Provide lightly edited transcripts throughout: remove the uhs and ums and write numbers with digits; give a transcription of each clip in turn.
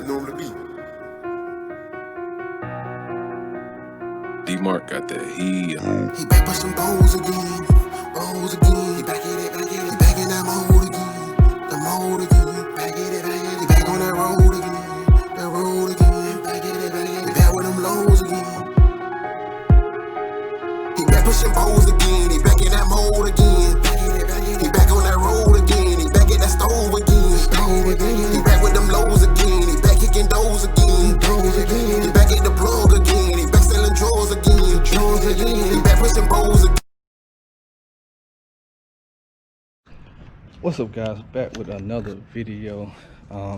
I know him to be. D-Mark got that heat. He back for some bowls again. Rolls again. He back in it, back in it. He back in that mold again. The mold again. Back in it, back in it. He back on that road again. That road again. Back in it, back in it. He back with them lows again. He back pushing bowls again. He back in that mold again. Back in it, back in it. He back on that road again. He back in that stove again. Stove again. He back with them lows again. He back kicking doors again. Doors again. He back at the plug again. He back selling drawers again. Drawers again. He back pushing bowls again. What's up, guys? Back with another video. Man,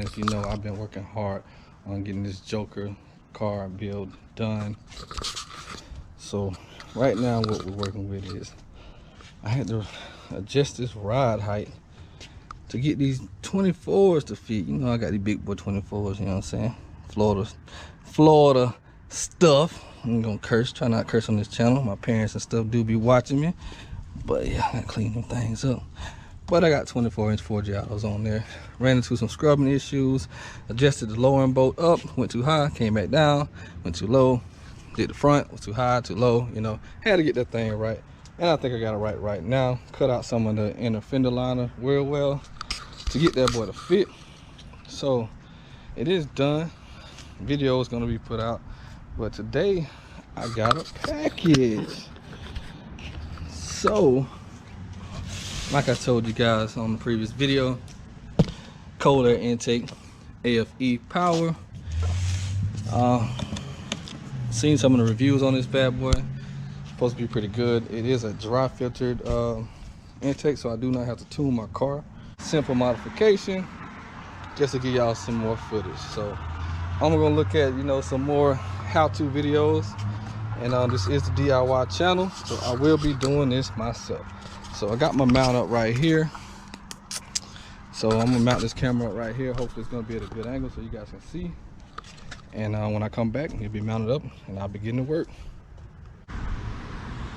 as you know, I've been working hard on getting this Joker car build done. So right now what we're working with is I had to adjust this ride height to get these 24s to fit. You know, I got these big boy 24s, you know what I'm saying? Florida stuff. I'm gonna curse, try not to curse on this channel. My parents and stuff do be watching me, but yeah, I gotta clean them things up. But I got 24-inch Forgiatos on there. Ran into some scrubbing issues. Adjusted the lowering bolt up, went too high, came back down, went too low. Did the front, was too high, too low, you know. Had to get that thing right. And I think I got it right now. Cut out some of the inner fender liner real well to get that boy to fit. So it is done. Video is gonna be put out. But today I got a package. So, like I told you guys on the previous video, cold air intake, AFE power. Seen some of the reviews on this bad boy. Supposed to be pretty good. It is a dry filtered intake, so I do not have to tune my car. Simple modification, just to give y'all some more footage. So I'm gonna look at, you know, some more how-to videos, and this is the DIY channel, so I will be doing this myself. So I got my mount up right here. So I'm gonna mount this camera up right here. Hopefully it's gonna be at a good angle so you guys can see. And when I come back, it'll be mounted up and I'll be getting to work.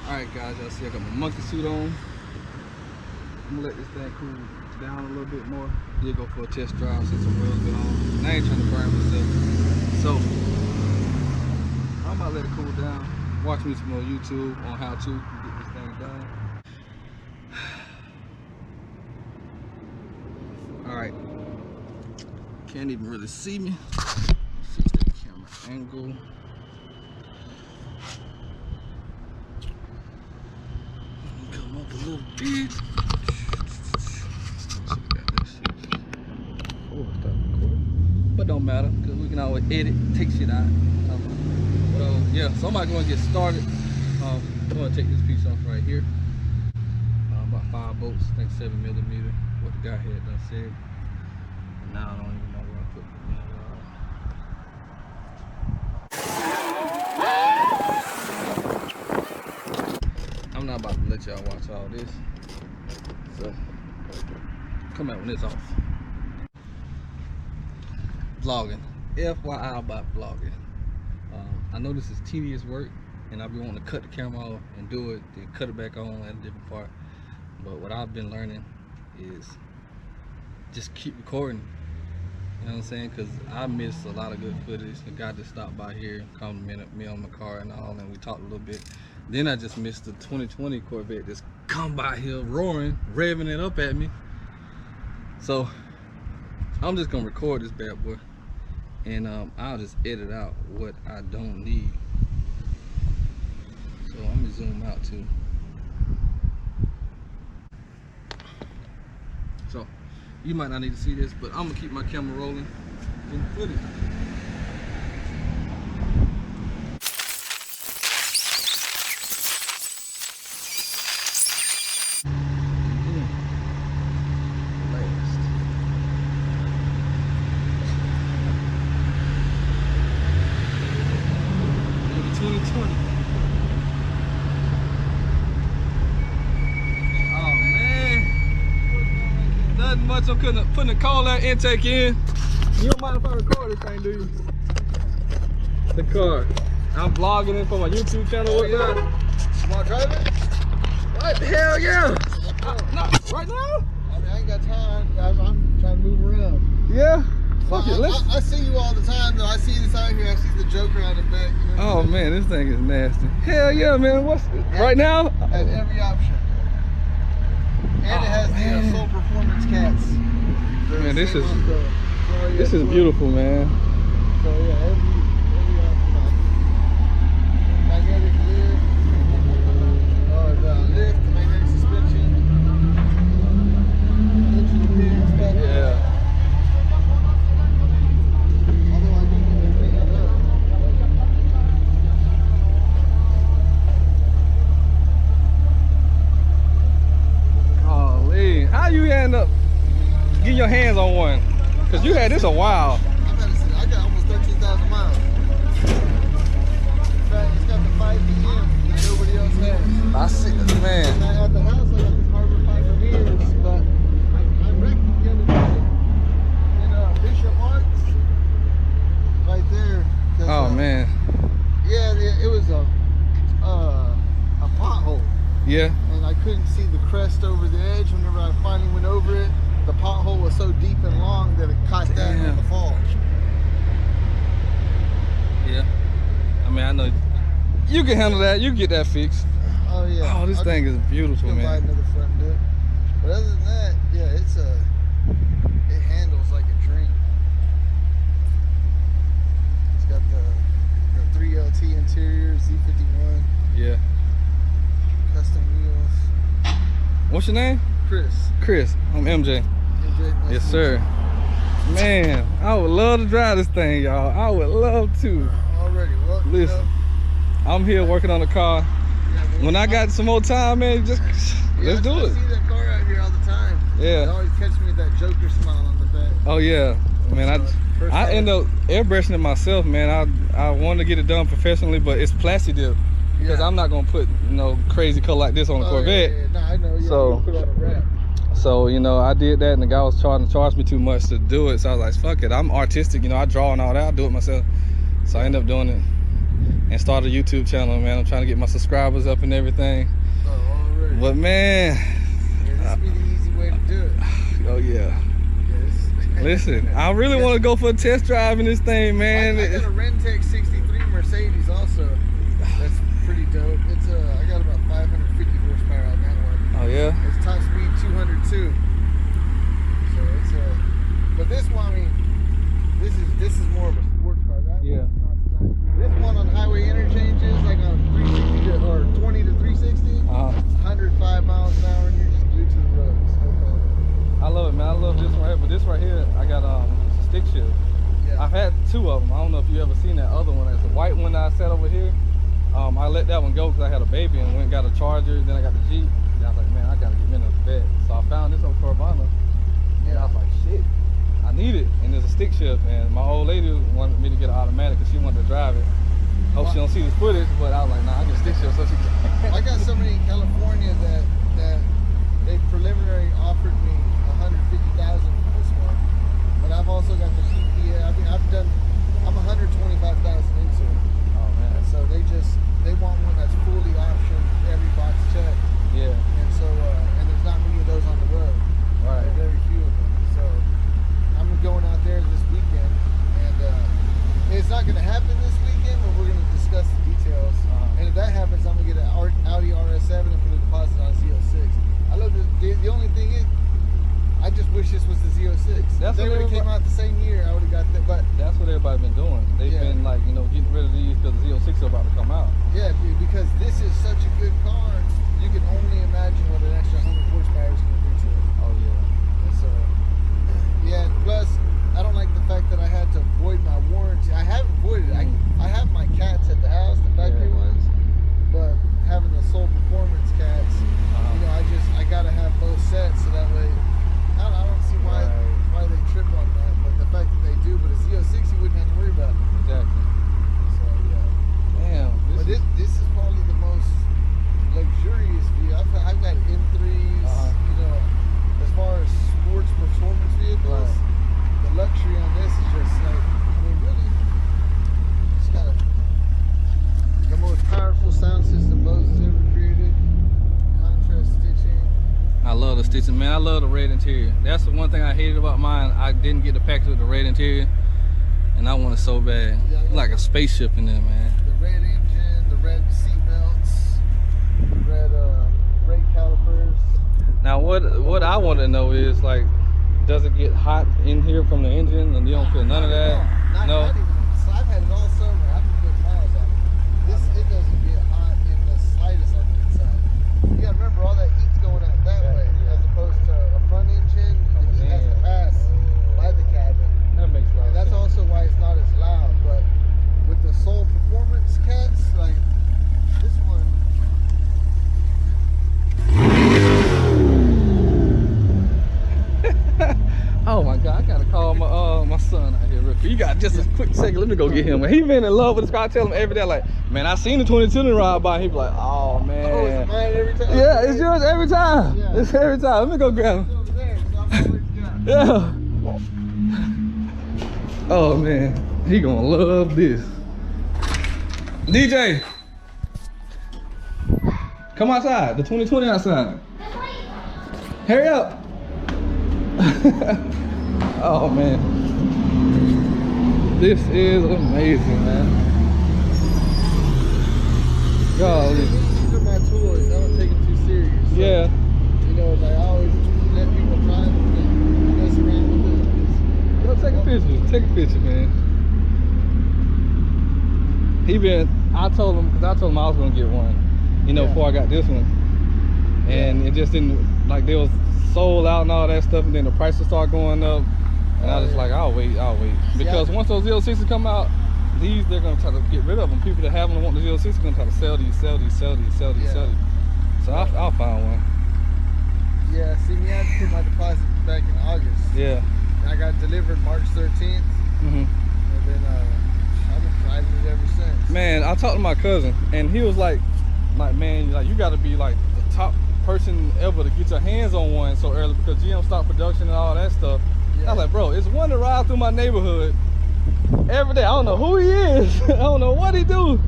Alright guys, y'all see I got my monkey suit on. I'm gonna let this thing cool down a little bit more. Did go for a test drive, see some wheels get on. And I ain't trying to burn myself. So I'm about to let it cool down. Watch me some more YouTube on how to get this thing done. Alright. Can't even really see me. Fix that camera angle. Come up a little bit. Oh, stop recording. But don't matter, because we can always edit, take shit out. Yeah, so I'm about to go and get started. I'm going to take this piece off right here. About 5 bolts, I think 7mm, what the guy had done said. Now I don't even know where I put the I'm not about to let y'all watch all this. So, come out when it's off. Vlogging. FYI about vlogging. I know this is tedious work, and I'll be wanting to cut the camera off and do it, then cut it back on at a different part. But what I've been learning is just keep recording. You know what I'm saying? Because I missed a lot of good footage. The guy just stopped by here, complimented me on my car and all, and we talked a little bit. Then I just missed the 2020 Corvette just come by here roaring, revving it up at me. So I'm just gonna record this bad boy, and I'll just edit out what I don't need. So I'm gonna zoom out too. So you might not need to see this, but I'm gonna keep my camera rolling in the footage. Much I'm putting a cold air intake in. You don't mind if I record this thing, do you? The car. I'm vlogging it for my YouTube channel. What you got? You want to drive it? What the hell, yeah? No, right now? I mean, I ain't got time. I'm trying to move around. Yeah? Fuck it, let's. I see you all the time though. I see this out here. I see the Joker out the back. You know Oh man, this thing is nasty. Hell yeah, man. What's right now? Has every option. And it has the Soul Performance cats. Man, this is beautiful, man. So yeah, every option. Magnetic lift, the lift, the magnetic suspension, engine appearance back there. Yeah. Although I do need to clean it up. Holy, how you end up getting your hands on one? Cause you had this a while. I got almost 13,000 miles. In fact, it's got the 5 DM that nobody else has. I see this, man. And at the house, I got this Harbor Fiber mirrors, but I wrecked it the other day in Bishop Arts, right there. Oh man. Yeah, it was a pothole. Yeah. And I couldn't see the crest over the edge. Whenever I finally went over it, the pothole was so deep and long that it caught that on the fall. Yeah. I mean, I know you can handle that. You get that fixed. Oh yeah. Oh, this thing is beautiful, man. Buy another front dip. But other than that, yeah, it handles like a dream. It's got the 3LT interior, Z51. Yeah. Custom wheels. What's your name? Chris. Chris. I'm MJ. MJ. Yes, sir. Man, I would love to drive this thing, y'all. I would love to. Already. Well, listen, I'm here working on the car. When I got some more time, man, just let's do it. I see that car out here all the time. Yeah. They always catch me with that Joker smile on the back. Oh yeah, man. I end up airbrushing it myself, man. I wanted to get it done professionally, but it's plastic dip because I'm not gonna put crazy color like this on a Corvette. Yeah. No, I know. Yeah, so put on a wrap. So I did that, and the guy was trying to charge me too much to do it. So I was like, fuck it. I'm artistic, I draw and all that. I'll do it myself. So I ended up doing it and started a YouTube channel, man. I'm trying to get my subscribers up and everything. Oh, already. But man, this would be the easy way to do it. Oh yeah. Listen, I really want to go for a test drive in this thing, man. I got a Rentec 63 Mercedes also. That's pretty dope. It's I got about 550 horsepower on that one. Oh yeah. It's top speed 202. So it's but this one, I mean, this is more of a sports car. That one's not designed. This one on highway interchanges, like on 360 or 20 to 360, 105 miles an hour, and you're just glued to the roads. I love it, man. I love this one right here, but this right here, I got it's a stick shift. Yeah. I've had two of them. I don't know if you ever seen that other one. It's a white one that I set over here. I let that one go because I had a baby and went and got a Charger. Then I got the Jeep. And I was like, man, I gotta get rid of the bed. So I found this on Carvana. And I was like, shit, I need it. And there's a stick shift. And my old lady wanted me to get an automatic because she wanted to drive it. Hope she don't see this footage, but I was like, nah, I get stick shift so she can. I got somebody in California that they preliminary offered me $150,000 for this one. But I've also got the GPS. I mean, I'm 125,000 into it. Oh man. And so they want one that's fully optioned, every box checked. Yeah. And so and there's not many of those on the road. Right. There are very few of them. So I'm going out there this weekend, and it's not going to happen this weekend, but we're going to discuss the details. And if that happens, I'm going to get an Audi RS7 and put a deposit on a Z06. I love the only thing is, I just wish this was the Z06. If they would have came out the same year, I would have got that. But that's what everybody's been doing. They've been like, getting rid of these because the Z06 are about to come out. Yeah, because this is such a good car. You can only imagine what an extra 100 horsepower is going to do to it. Oh yeah. And so, yeah, and plus, I don't like the fact that I had to void my warranty. I haven't voided it. I have my cats at the house, the factory ones, but having the Soul Performance cats, I gotta have both sets so that way. I don't see why they trip on that, but the fact that they do, but a Z06 you wouldn't have to worry about it. Exactly. So yeah. Damn. This is probably the most stitching, man. I love the red interior. That's the one thing I hated about mine. I didn't get the package with the red interior, and I want it so bad. Yeah, It's like a spaceship in there, man. The red engine, the red seat belts, the red brake calipers. Now, what I want to know is, like, does it get hot in here from the engine, and you don't feel none of that? No. Not even. So I've had it all summer. I've been putting miles on it. It doesn't get hot in the slightest on the inside. You gotta remember all that heat's going out that way, as opposed to a front engine. The heat has to pass by the cabin. That makes a lot of And that's sense. also why it's not as loud. But with the Soul Performance cats, like this one. Oh my God, I gotta call my son out here real quick. You got just a quick second, let me go get him. He been in love with this car. I tell him every day, like, man, I seen the 22 ride by. He be like, oh man. Oh, it's mine every time. Yeah, it's yours every time. Yeah. It's every time. Let me go grab him. It's over there, 'cause I'm always down. Yeah. Oh man, he gonna love this. DJ, come outside. The 2020 outside. Hurry up. Oh man, this is amazing, man. Golly. These are my toys. I don't take them too serious. So, Yeah. You know, like I always let people drive and mess around with it. Go take a picture. Take a picture, man. I told him I was gonna get one, you know, Yeah. before I got this one. And it just didn't, like, they was sold out and all that stuff, and then the prices start going up. And I was just like, I'll wait. Because once those 060s come out, they're gonna try to get rid of them. People that have them want the 060 gonna try to sell these. So I'll find one. Yeah, see me, I had to put my deposit back in August. Yeah. And I got delivered March 13th. Mm-hmm. And then I've been driving it ever since. Man, I talked to my cousin, and he was like, man, like, you gotta be like the top person ever to get your hands on one so early, because GM stopped production and all that stuff. Yeah. I was like, bro, it's one to ride through my neighborhood every day. I don't know who he is. I don't know what he do,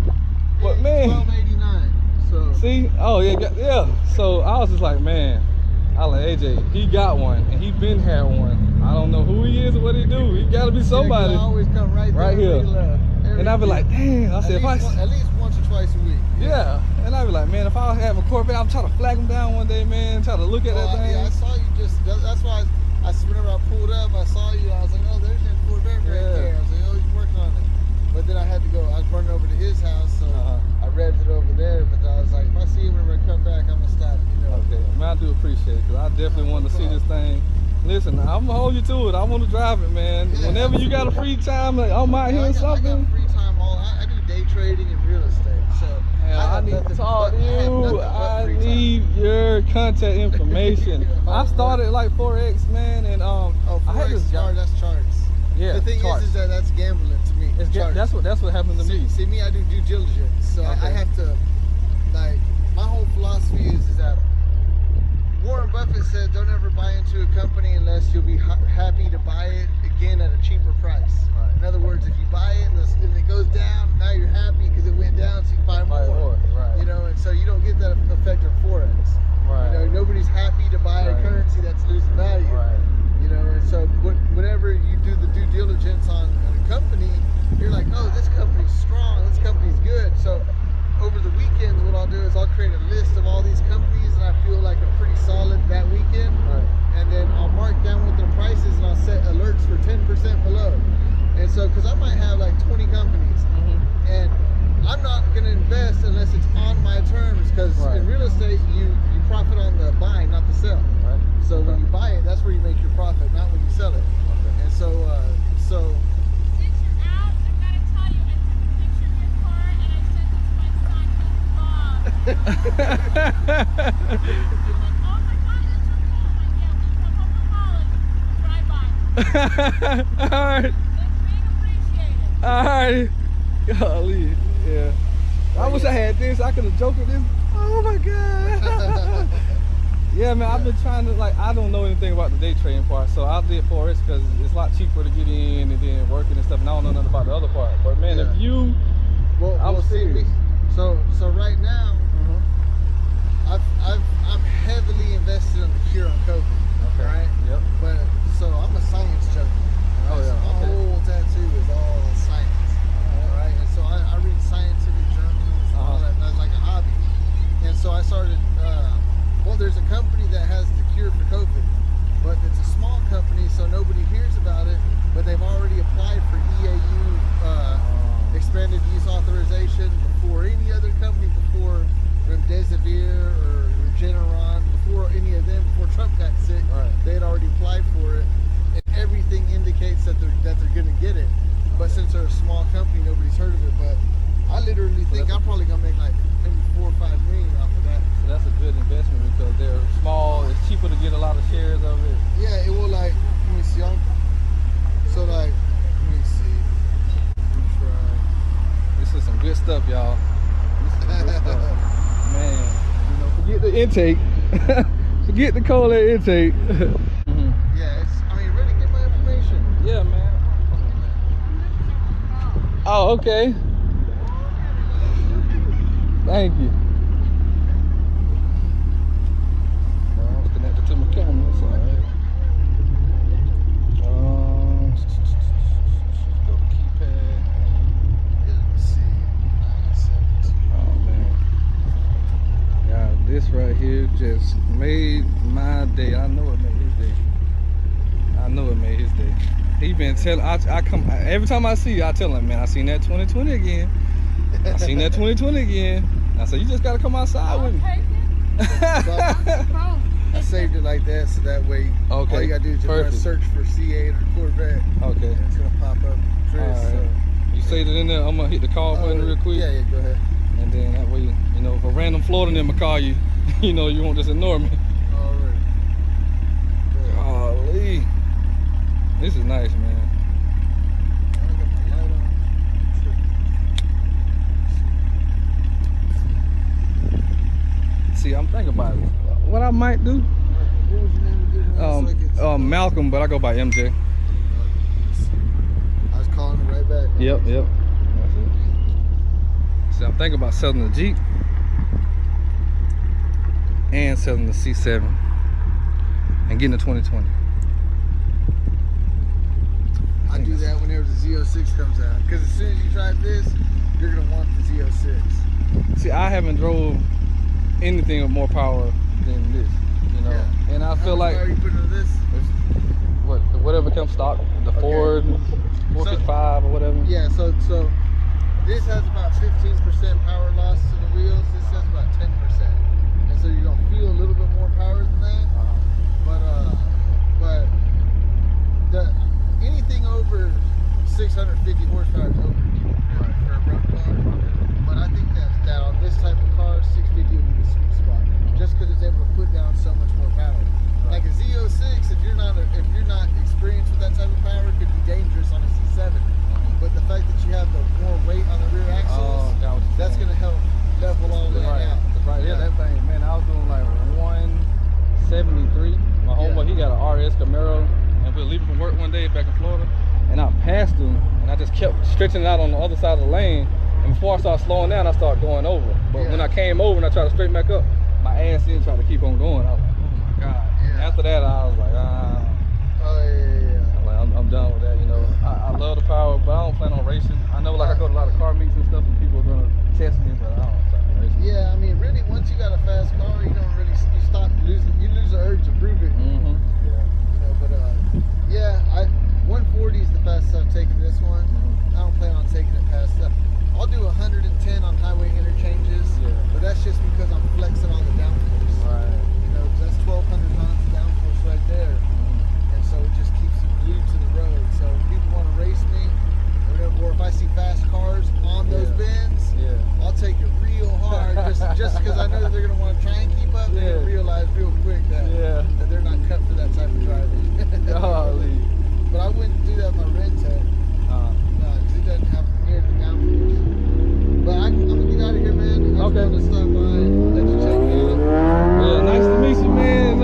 but man. 1289. So See? Oh yeah. So I was just like, man, I like AJ. He got one, and he been had one. I don't know who he is or what he do. He gotta be somebody. I always come right here. Every And I'd be day. like, dang. I said, at least once or twice a week. yeah. And I'd be like, man, if I have a Corvette, I'm trying to flag him down one day, man. Try to look at that thing. Yeah, I saw you that's why whenever I pulled up, I saw you. I was like, oh, there's that Corvette right there. I was like, oh, he's working on it. But then I had to go. I was running over to his house, so I revved it over there. But I was like, if I see him whenever I come back, I'm gonna stop. You know. Okay, man, I do appreciate it, because I definitely want to see this thing. Listen, I'm gonna hold you to it. I want to drive it, man. Yeah, Whenever you got a free time, like, I'm out here or I something. got free time I do day trading and real estate, so I need to talk to you. I need your contact information. I started like Forex, man, and I had this job. That's charts. Yeah, The thing charts. is that that's gambling to me. Charts. That's what happened to me. See me, I do due diligence, so Okay. I have to, like, my whole philosophy is that Warren Buffett said, don't ever buy into a company unless you'll be happy to buy it again at a cheaper price. Right. In other words, if you buy it and it goes down, now you're happy because it went down, so you buy more. Right. You know, and so you don't get that effect of Forex. Right. You know, nobody's happy to buy a currency that's losing value. Right. You know, and so whenever you do the due diligence on a company, you're like, oh, this company's strong, this company's good. So over the weekend, what I'll do is I'll create a list of all these companies that I feel like are pretty solid that weekend. Right. And then I'll mark down what their prices and I'll set alerts for 10% below. And so, because I might have like 20 companies, and I'm not going to invest unless it's on my terms, because in real estate, you profit on the buy, not the sell. Right. So when you buy it, that's where you make your profit, not when you sell it. Okay. And so, Since you're out, I've got to tell you, I took a picture of your car and I sent it to my son. He loved it. He's like, oh my God, that's so cool. I'm like, yeah, we come home from college, drive by. All right. It's being appreciated. All right. Golly. Yeah. I wish I had this. I could have joked with this. Oh my God. Yeah, man, I've been trying to, like, I don't know anything about the day trading part, so I did Forex because it's a lot cheaper to get in and then working and stuff, and I don't know nothing about the other part. But man, if you, I'm serious. So right now, I'm heavily invested in the Huron Cocoa. so I started. Well, there's a company that has the cure for COVID, but it's a small company, so nobody hears about it. But they've already applied for EAU expanded use authorization before any other company, before Remdesivir or Regeneron, before any of them, before Trump got sick. Right. They had already applied for it, and everything indicates that they're going to get it. But since they're a small company, nobody's heard of it. But I literally think I'm probably gonna make like maybe 4 or 5 million off of that. So that's a good investment because they're small. It's cheaper to get a lot of shares of it. Yeah, it will like. Let me see. So like, let me see. Let me try. This is some good stuff, y'all. This is some good stuff. Man, you know, forget the intake. Forget the cola intake. Yeah, it's. I mean, really get my information. Yeah, man. Oh, okay. Thank you. Well, it's connected to my camera, so alright. Go keypad. Let's see. 972. Oh man. Yeah, this right here just made my day. I know it made his day. I know it made his day. He been telling, I come, every time I see you, I tell him, man, I seen that 2020 again. I seen that 2020 again. I said, you just gotta come outside with me. I saved it like that, so that way Okay, all you gotta do is just run a perfect. search for C8 or Corvette, Okay. and it's gonna pop up. Chris, All right. You saved it in there. I'm gonna hit the call button real quick. Yeah, go ahead. And then that way, you know, if a random Florida number call you, you know, you won't just ignore me. All right. Golly. This is nice, man. I got my light on. See, I'm thinking about it. What I might do, What was your name again? Malcolm, but I go by MJ. I was calling it right back. Yep. That's it. See, I'm thinking about selling the Jeep and selling the C7 and getting the 2020. I do that whenever the Z06 comes out. Because as soon as you drive this, you're going to want the Z06. See, I haven't drove anything with more power than this, you know. Yeah. And I feel like How much power you put into this? whatever comes stock, the Okay. Ford 455 or whatever. Yeah, so this has about 15% power loss to the wheels. This has about 10%. And so you're going to feel a little bit more power than that. But anything over 650 horsepower is overkill for a road car. But I think that on this type of car, 650 would be the sweet spot, just because it's able to put down so much more power. Like a Z06, if you're not experienced with that type of power, it could be dangerous on a C7. But the fact that you have the more weight on the rear axles, that's going to help level all that out. Right, yeah, that thing, man, I was doing like 173. My homeboy, he got an RS Camaro, and we were leaving from work one day back in Florida, and I passed him, and I just kept stretching it out on the other side of the lane, and before I started slowing down, I started going over. But when I came over and I tried to straighten back up, my ass in tried to keep on going. I was like, oh my God. Yeah. After that, I was like, Oh, yeah. I'm like, I'm done with that, you know. I love the power, but I don't plan on racing. I know, like, I go to a lot of car meets and stuff, and people are gonna test me, but I don't plan on racing. Yeah, I mean, really, once you got a fast car, you don't really, you lose the urge to prove it. Mm-hmm. Yeah. You know, but yeah, 140 is the fastest I've taken this one. I don't plan on taking it past that. I'll do 110 on highway interchanges, but that's just because I'm flexing on the downforce. Right. You know, that's 1,200 pounds of downforce right there, and so it just keeps you glued to the road. So if people want to race me, or if I see fast cars on those bends, I'll take it real hard, just because I know that they're gonna want to try and keep up. They're gonna realize real quick that they're not cut for that type of driving. Golly. But I wouldn't do that with my red tech. No, because it doesn't have near the downforce. But I'm gonna get out of here, man. I just wanted to stop by and let you check it out. Yeah, nice to meet you, man.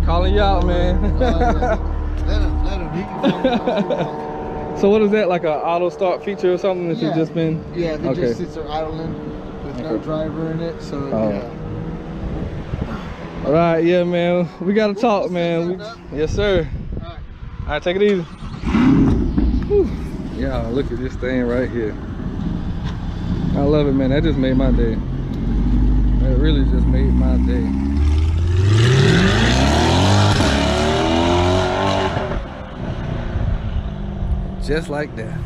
Calling you out, man. Let him. He can So what is that, like an auto start feature or something that you've just been? Yeah, it just sits there idling with no driver in it. So All right, yeah, man. We gotta talk, man. Yes, sir. All right, take it easy. Whew. Yeah, look at this thing right here. I love it, man. That just made my day. That really just made my day. Just like that.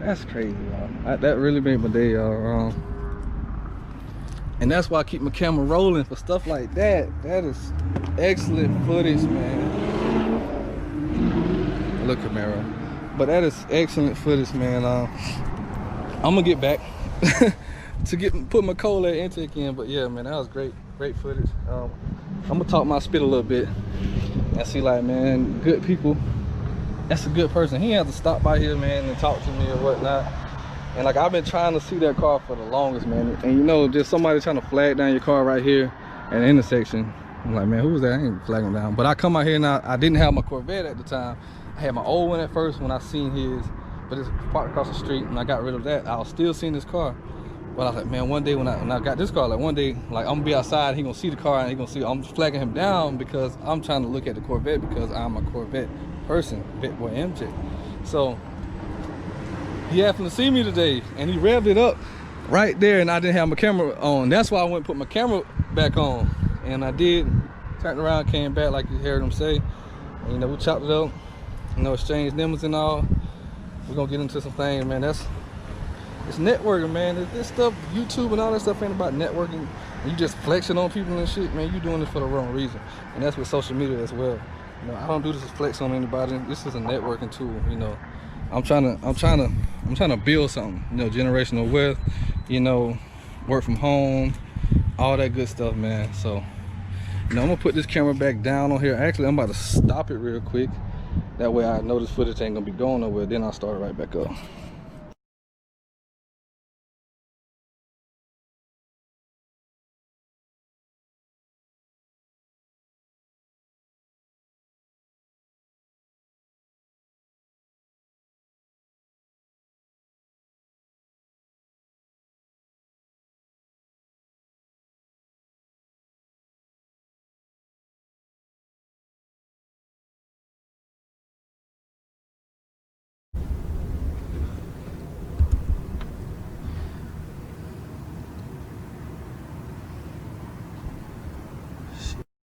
That's crazy, y'all. That really made my day, y'all. And that's why I keep my camera rolling for stuff like that. That is excellent footage, man. Look, Camaro. But that is excellent footage, man. I'm gonna get back to put my cola intake in. But yeah, man, that was great footage. I'm gonna talk my spit a little bit and see, like, man, good people. That's a good person. He had to stop by here, man, and talk to me or whatnot. And like, I've been trying to see that car for the longest, man. And you know, just somebody trying to flag down your car right here at the intersection. I'm like, man, who was that? I ain't flagging down. But I come out here now. I didn't have my Corvette at the time. I had my old one at first when I seen his, but it's parked across the street, and I got rid of that. I was still seeing this car. But I was like, man, one day when I got this car, like one day, like I'm gonna be outside, he gonna see the car, and he gonna see I'm flagging him down because I'm trying to look at the Corvette because I'm a Corvette person, Vet Boy MJ. So he happened to see me today, and he revved it up right there, and I didn't have my camera on. That's why I went and put my camera back on, and I did. Turned around, came back like you heard him say. And, you know, we chopped it up, you know, exchanged numbers and all. We're gonna get into some things, man. It's networking, man. This stuff, YouTube and all that stuff ain't about networking. And you just flexing on people and shit, man. You doing this for the wrong reason. And that's with social media as well. You know, I don't do this to flex on anybody. This is a networking tool, you know. I'm trying to build something, you know, generational wealth, you know, work from home, all that good stuff, man. So, you know, I'm gonna put this camera back down on here. Actually, I'm about to stop it real quick. That way I know this footage ain't gonna be going nowhere. Then I'll start it right back up.